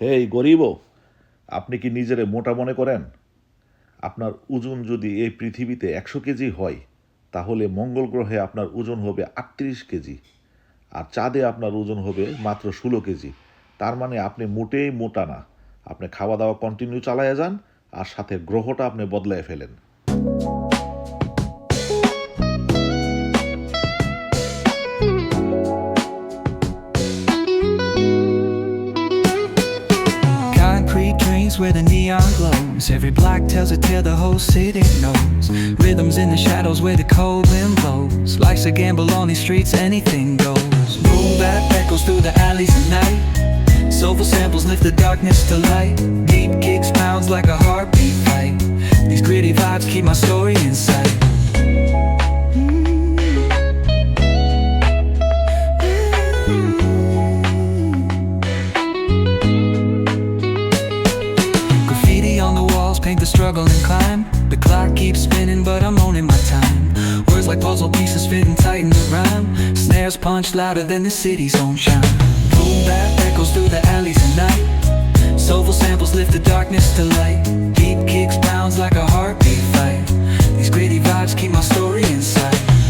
হেই গরিব, আপনি কি নিজেরে মোটা মনে করেন? আপনার ওজন যদি এই পৃথিবীতে 100 কেজি হয়, তাহলে মঙ্গল গ্রহে আপনার ওজন হবে 38 কেজি, আর চাঁদে আপনার ওজন হবে মাত্র 16 কেজি। তার মানে আপনি মোটেই মোটা না। আপনি খাওয়া দাওয়া কন্টিনিউ চালায়া যান, আর সাথে গ্রহটা আপনি বদলায় ফেলেন। Concrete drains where the neon glows. Every block tells a tale the whole city knows. Rhythms in the shadows where the cold wind blows. Life's a gamble on these streets, anything goes. Boom bap echoes through the alleys at night. Soulful samples lift the darkness to light. Deep kicks pounds like a heartbeat fight. These gritty vibes keep my story in sight. Graffiti on the walls paint the struggle and climb. The clock keeps spinning but I'm owning my time. Words like puzzle pieces fitting tight in the rhyme. Snares punch louder than the city's own chime. Boom bap echoes through the alleys at night. Soulful samples lift the darkness to light.